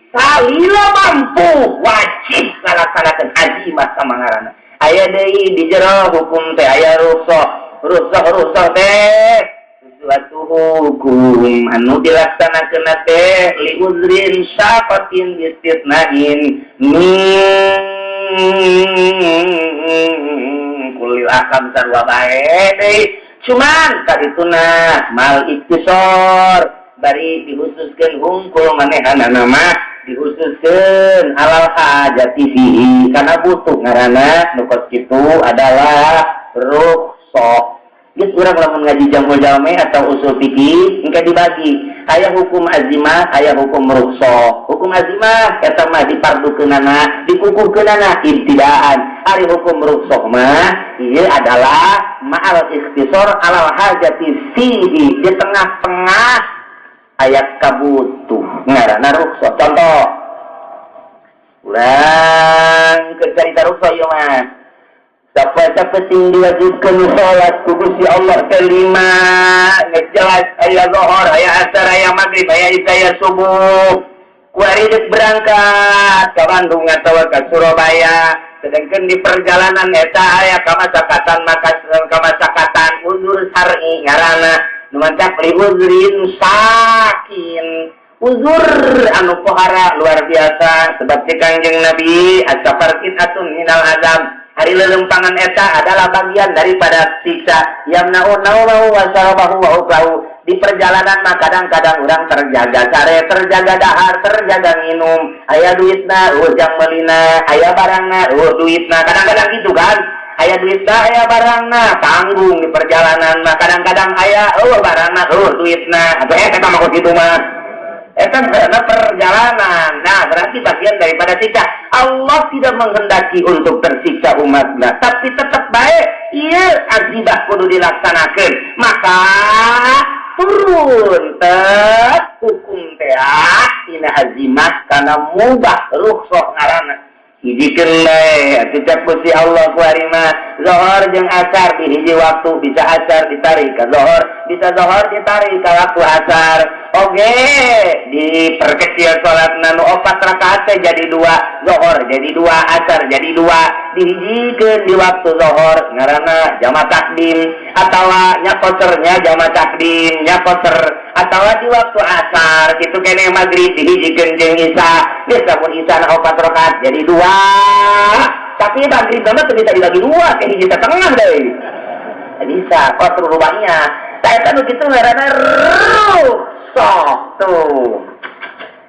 salila mampu wajib ngalaksanakeun azimah sama ngaranna aya deui di jero hukum teh aya rukhsah teh suatu hukum anu dilaksanakeun teh li uzrin syafatin istitnain kulil akam sarwa bae deui cuman kadituna mal iktisor bari dihususkeun hungkul manehanana mah dihususkeun alal hajati fihi kana butuh ngaranna nu kitu adalah rukhsah. Geus urang lamun ngaji jamul jalme atau usul fikih engke dibagi aya hukum azimah aya hukum rukhsah. Hukum azimah eta mah dipardukeunana dikukuhkeunana ibtidaan ari hukum rukhsah mah ieu adalah ma'al ikhtisar alal hajati fihi di tengah-tengah ayat kabutuh ngaranna rukhsah. Contoh urang keur carita rukhsah ieu mah siapa penting diwajibkan sholat kugusi Allah kelima jelas ayat zuhur, ayat asar, ayat maghrib, ayat isya, ayat subuh kuari berangkat ke Bandung atau ke Surabaya sedangkan di perjalanan eta aya kamasakatan uzur syar'i ngaranna numancak li uzrin sakin uzur anu pohara luar biasa sebab si Kangjeng Nabi as-safar qit'atun minal azab hari lelempangan eta adalah bagian daripada siksa yamna'u naumahu wa syarabahu wa uqlahu di perjalanan mah kadang-kadang orang terjaga sare, terjaga dahar, terjaga minum, aya duitna, jang melina, aya barangna, duitna, kadang-kadang gitu kan, aya duitna, aya barangna, tanggung di perjalanan mah kadang-kadang aya, barangna, duitna, atau kita mau gitu mah, karena perjalanan, nah berarti bagian daripada siksa. Allah tidak menghendaki untuk tersiksa umatnya, tapi tetap baik, iya azibah kudu dilaksanakan, maka turun hukum teh tina azimat karena mubah rukhsah ngaranna hijikeun bae atuh Gusti Allah ku ari mah zuhur jeung asar di hiji waktu bisa asar ditarik ka zuhur bisa zuhur ditarik ka waktu asar oge diperkecil salatna nu 4 rakaat teh jadi 2 zuhur jadi 2 asar jadi 2 dihijikeun di waktu zuhur ngaranna jama takdim atawa nyakosernya jama takdim nyakoser atawa di waktu asar kitu kene maghrib dihijikeun jeung isya geus sampun isya 4 rakaat jadi 2 tapi maghrib mah teu bisa dibagi 2 ke hiji setengah deui bisa koser rubahnya tah eta nu kitu ngaranna rukhsah tuh.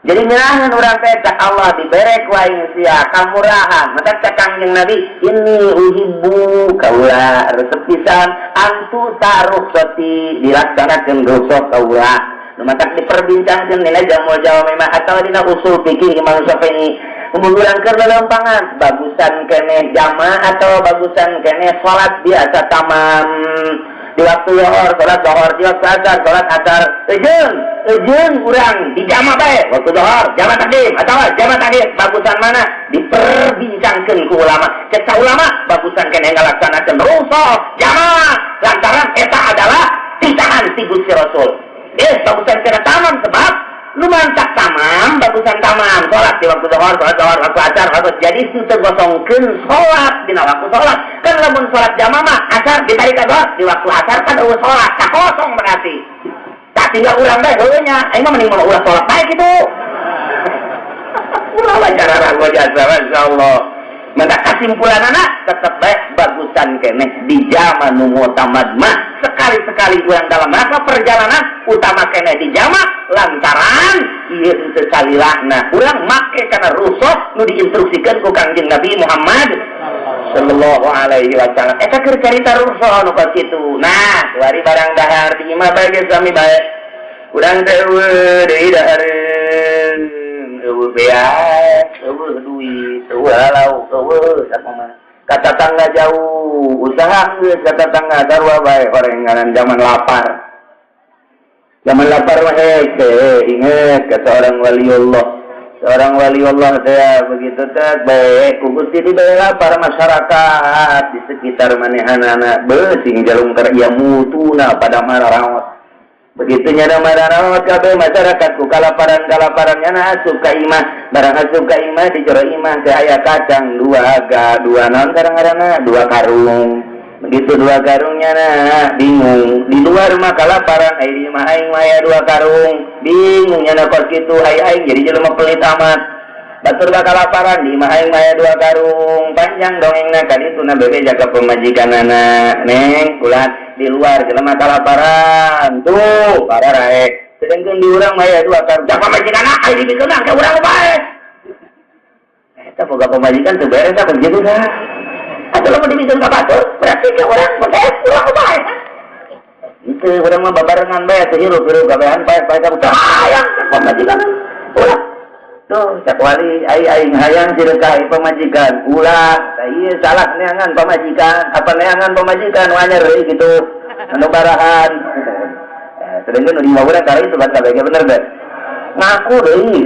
Jadi mirahan orang teh cak Allah dibere ku aing sia kamurahan maka cak Kangjeng Nabi ini uhibbu kaula resep pisan antu tarukhsati dilaksanakeun rukhsah kaula maka diperbincangkeun dina jamul jawami atau dina usul fikih Imam Syafi'i kemudian keur lelempangan bagusan keneh jama atau bagusan keneh salat biasa tamam di waktu zuhur salat zuhur di waktu asar salat asar ejeun urang di jama bae waktu zuhur jama takdim atawa jama takdim bagusan mana diperbincangkeun ku ulama cek ulama bagusan keneh ngalaksanakeun rukhsah jama lantaran eta adalah pisahan ti Gusti Rasul bagusan keneh tamam sebab lu mantak tamam bagusan tamam salat di waktu zuhur salat zuhur waktu asar waktu jadi teu gosongkeun salat dina waktu salat kan lamun salat jama mah asar ditarik ka zuhur di waktu asar kan eueuh salat tak kosong berarti tak tinggal urang bae heueuh nya aing mah mending mau ulah salat bae kitu ulah cara ragu jasa insyaallah maka kesimpulanana tetep bae bagusan keneh di jama nu mutamad mah sekali-sekali urang dalam rangka perjalanan utama keneh di jama lantaran ieu teu salilahna urang make kana rukhsah nu diinstruksikeun ku Kangjeng Nabi Muhammad sallallahu alaihi wasallam eta keur carita rukhsah nu ka kitu nah kuari barang dahar di imah bae geus sami bae urang teh deui dahareun eueuh beas eueuh duit eueuh halau eueuh sakumaha ka tetangga jauh usaha geus ka tetangga sarua bae horenganan zaman lapar mah ingat kata seorang waliullah teh begitu teh bae ku Gusti dibela para masyarakat di sekitar manehanana beusing jalung keur ieu mutuna pada mararawat begitu nyana mararawat kabeh masyarakat ku kalaparan nyana asup ka imah barang asup ka imah di jero imah teh aya kacang 2 naon kadang-kadang 2 karung begitu 2 karungnya nah bingung di luar mah kalaparan di mah aing mah aya 2 karung bingung nya kos kitu aing jadi jelema pelit amat batur bakal kalaparan di mah aing mah aya 2 karung panjang dongengna ka ditu na bebe jaga pemajikanana neng ulah di luar jelema kalaparan tuh para rae sedengkeun di urang mah aya 2 karung jaga pemajikanana ai dibikeunang ka urang bae eta boga pemajikan teu beres apa kitu tah atau mau dibikin ke batur, berarti ke orang beres, orang baik. Itu orang mah babarengan bae, teh hirup gawean bae kamu hayang pemajikan. Ulah. Tuh, cak wali aing hayang sirekai pemajikan. Ulah, ieu salah neangan pemajikan, apa neangan pemajikan wanyar deui kitu. Anu barahan. Sedengkeun di urang kali itu baca bae bener bae. Ngaku deui.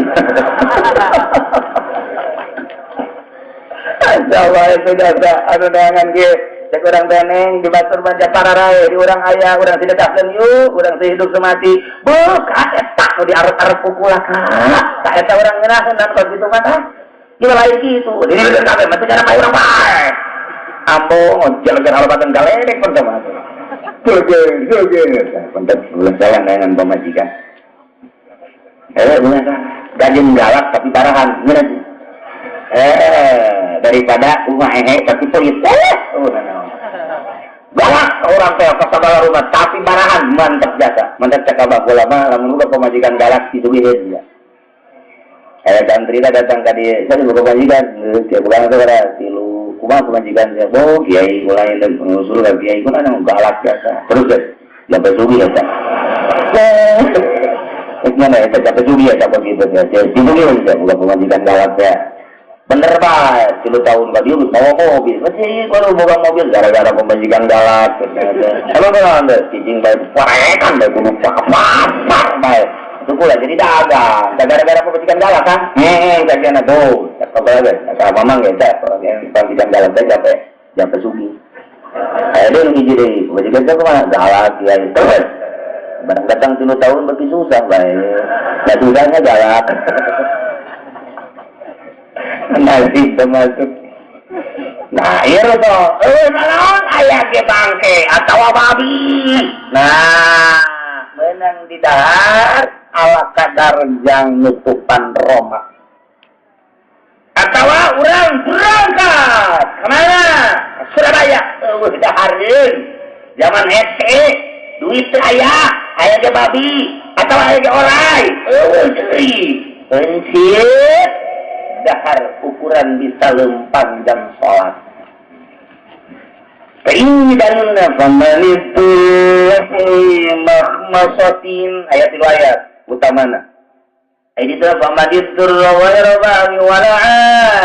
Jawa itu jasa anu neangan ge cek urang teneng di batur manja para rae di urang aya urang sidekahkeun yuk urang teh hidup semati buka eta nu diarep-arep kukulaka tak eta urang ngeunahkeun dan kalau kitu mah Juga lain gitu. Jadi bener kabeh mah cara main orang bae. Ambo jalan halabatan galedek pertama. Joget. Konten bulan saya dengan pemajikan. Bener kan? Gajeng galak tapi parahan. Bener. Daripada rumah tapi pelit. Galak orang teh kasabala rumah tapi parahan mantap jasa. Mantap cakabah bola mah lamun uga pemajikan galak disugiheun ya. Cerita datang ke dia, saya buka pemajikan, dia pulang ke arah tilu, kumaha pemajikan saya, kiai mulai dari pengusul ke kiai, kuna yang galak biasa, terus deh, sampai sugi ya tak, gimana ya, sampai sugi ya tak begitu ya, tilu dia buka pemajikan galak ya, bener pak, 10 tahun ke dia bawa mobil, masih baru buka mobil gara-gara pemajikan galak, kalau anda cicing baik, parekan baik, gunung cakap, baik. Itu pula jadi dagang. Gara-gara pemajikan galak kan? Kajian itu. Apa lagi? Kata mamang ya, pemajikan galak saya sampai sugi. Dia ngiji deh. Pemajikan saya kemana? Galak ya. Terus. Barang datang 10 tahun bagi susah baik. Nah susahnya galak. Nanti termasuk. Nah iya tuh. Naon ayah ke bangke atau babi. Nah menang di dahar. Ala kadar yang nutupan Roma. Atau orang berangkat kemana? Surabaya. Udah harin. Zaman hece. Duit ayah. Ayah ke babi. Atau ayah ke orai. Pencit. Dahar ukuran bisa lempang jam sholat. Keinginannya pemanitu. Makhmasatin. Ayat itu ayat. Utamana. Ini tuh pamaditur wa rabbani wala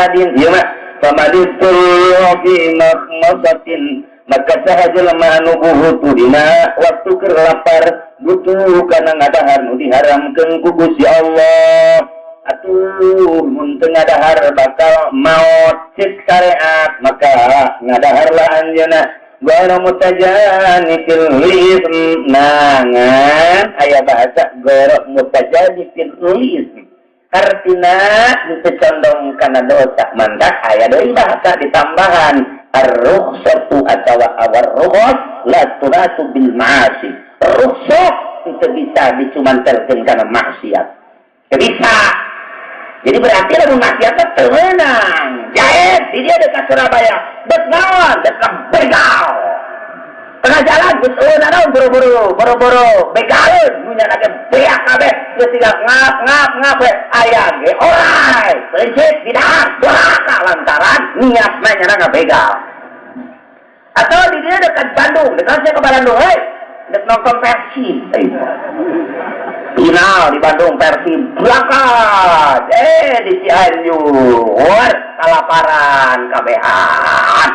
adin. Iya mak. Pamaditur fi makhmasatin maka sahajal manubuhu tudina waktu keur lapar butuh kana ngadahar nu diharamkeun ku Gusti Allah. Atuh mun teu ngadahar bakal maot cik syariat maka ngadaharlah anjeunna. Gora mutajanifil ism nangan ayat bahasa gora mutajanifil ism artinya itu condong karena dosa mandak ayat dari bahasa ditambahan ar-rukhsatu atau awar-rukhs la tunatu bil ma'asi rukhsah itu bisa dicumantelkeun karena maksiat bisa jadi berarti lamun maksiat termenang jahit di dia dekat Surabaya naon dekat begal tengah jalan naon buru-buru begalun punya lagi beak kabeh geus tinggal ngap aya ge orai pencit bidang duraka lantaran niatna nyana begal atau di dia dekat Bandung dekat ke Bandung dek nonton Persib final di Bandung Persib berangkat di Cianjur kalaparan kabehan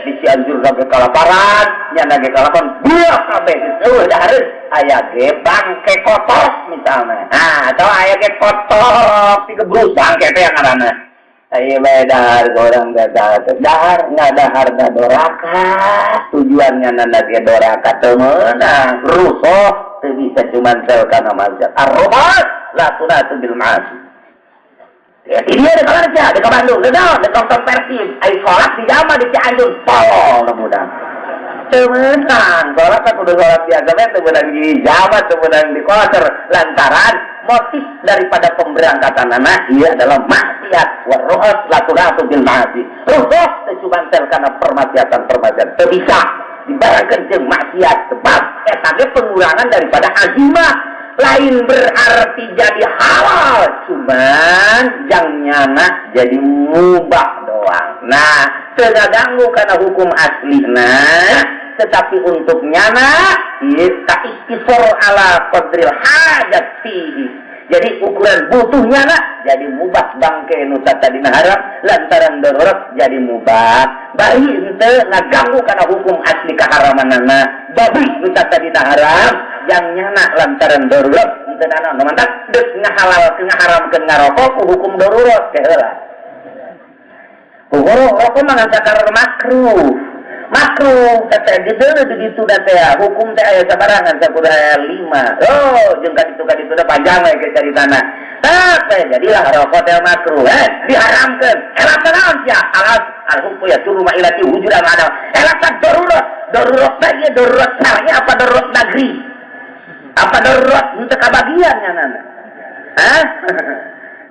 di Cianjur sampai kalaparan nyana ge kalaparan buah kabeh udah harus aya ge bangke kotok misalnya nah atau aya ge kotok digebrusang kete yang ngaranna aya bae dahar orang dahar ngadahar doraka tujuannya nana ge doraka teu meunang rusuh teu bisa cuman sel kana maksiat ar-rukhas la tunatu bil ma'asi. Ya, dia di Kalarja, di Bandung, di nonton Persib, ayo sholat di jama di Cianjur, tolong mudah. Temenan, sholat aku udah sholat biasa, temenan di jama, temenan di kotor, lantaran motif daripada pemberangkatan anak ia adalah maksiat, warrohos laturatu bil ma'asi. Rusuh secumantel karena permaksiatan, bisa dibarangkan jeung maksiat, sebab etanya pengurangan daripada azimah. Lain berarti jadi halal, cuman yang nyana jadi mubah doang. Nah, tidak ganggu karena hukum aslinya, tetapi untuk nyana kita istisor ala qadril hajat fihi. Jadi ukuran butuhnya nak jadi mubah bangke nusa tadina haram lantaran darurat jadi mubah. Bari ente ngaganggu karena hukum asli keharamanana. Babi nusa tadina haram yang nyana lantaran darurat ente nana mantak deus ngahalalkeun ngaharamkeun ngarokok ku hukum darurat teh heula. Rokok mah ngangkar makruh. makruh kata dideuleu di ditu da teh hukum teh aya sabarangan sakuda 5 oh jeung kaditu da panjang we ke caritana teh jadilah rokok teh makruh diharamkeun elak naon sia alas al-hukum ya turu ma ilati wujudan ada elak darurat teh darurat syar'i apa darurat negeri apa darurat untuk kebagiannya nana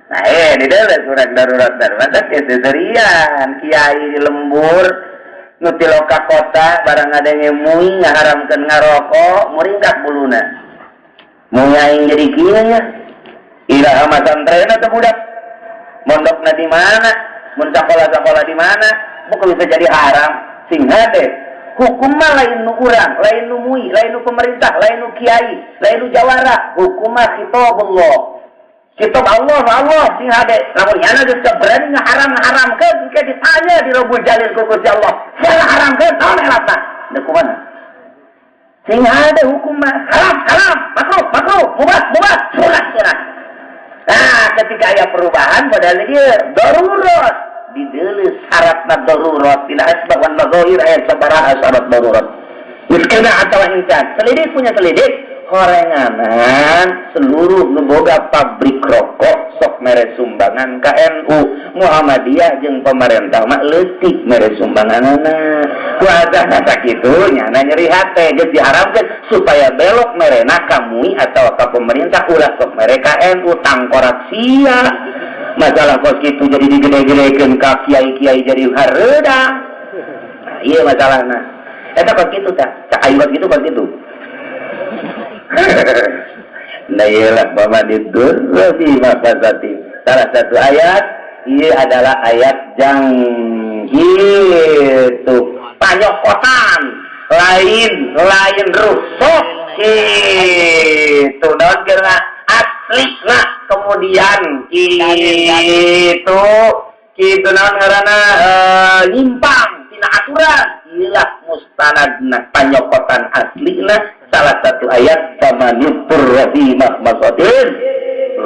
nah di dalam surat darurat keserian kiai di lembur nuti loka kota barang ada ngemui ngaharamkan ngarokok muringdak buluna mau nyaing jadi kianya ilaha masantren atau budak mondokna di mana mun sakola di mana bukan bisa jadi haram sing hade hukum mah lain nu urang lain nu mui lain nu pemerintah lain nu kiai lain nu jawara hukum mah kitab Allah sing hade lamun yana geus berani ngaharamkeun ke ditanya di Rabbul Jalil ku Gusti Allah salah haramkeun naon elatna da kumaha sing hade hukum mah haram makruh mubah surat nah ketika aya perubahan padahal dia darurat dideuleu syaratna darurat tidak asbab wan nadhir aya sabaraha syarat darurat miskina atawa insan selidik punya selidik horenganan seluruh boga pabrik rokok sok mere sumbangan ka NU Muhammadiyah jeung pemerintah mah leutik mere sumbanganana ku adana sakitu nya nyeri hate geus diharamkeun supaya belok merena ka MUI atawa ka pemerintah ulah sok mere ka NU tangkorak sia masalah kos kitu jadi digede-gedekeun ka kiai-kiai jadi hareudang nah ieu masalahna eta kos kitu tah cak aing kos kitu nah iyalah bahwa didurrofi mafasati salah satu ayat ini adalah ayat yang itu panyokotan lain rusuh itu daun kira asli nah kemudian itu naon ngaranna nyimpang tina aturan iyalah mustanadna panyokotan aslina salah satu ayat sama nipur rafi mahmasatin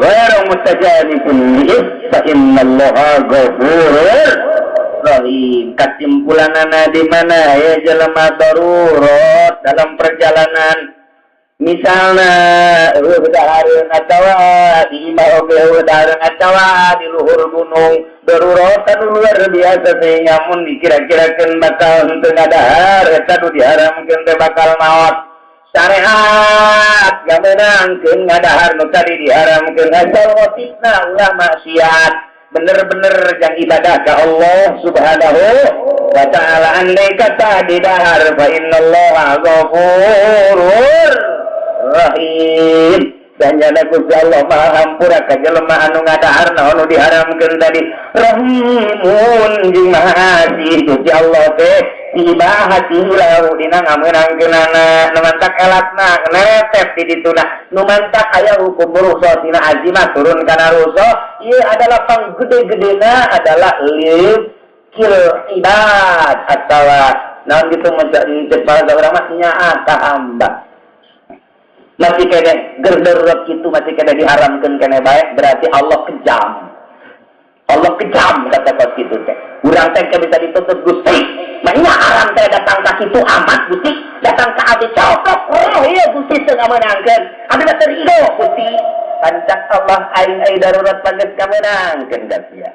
ghairu mustajanibun li'is fa innallaha ghafurur rahim kesimpulanana di mana ya jelema darurat dalam perjalanan misalnya udahareun atawa di imah oge udahareun atawa di luhur gunung darurat anu luar biasa teh nyamun dikira-kirakeun bakal henteu ngadahar eta nu diharamkeun teh bakal maot syariat gamenangkeun ngadahar nu tadi diharamkeun asal motifna ulah maksiat bener-bener jang ibadah ka Allah Subhanahu wa ta'ala andai kata didahar fa innallaha ghafurur rahim dan jana Gusti Allah Maha Hampura ka jelema anu ngadaharna anu diharamkeun tadi rahimun jeung maha asih Gusti Allah teh ibahati lahu dina ngameunangkeunana nu mantak elatna netet di dituna nu mantak aya hukum rukhsah tina azimah turun kana rukhsah ieu adalah panggede-gedena adalah kil ibad atawa naon kitu mencet para urang mah nyaat ka hamba masih kene gerdarurat kitu masih kene diharamkeun kene bae berarti Allah kejam kata pas kitu teh urang teh bisa dituntut Gusti mah nya haram teh datang ka kitu amat Gusti datang ka abdi cokok oh ieu Gusti teu ngamenangkeun abdi mah teu ridho Gusti pancak Allah aing darurat pangeus kamenangkeun da sia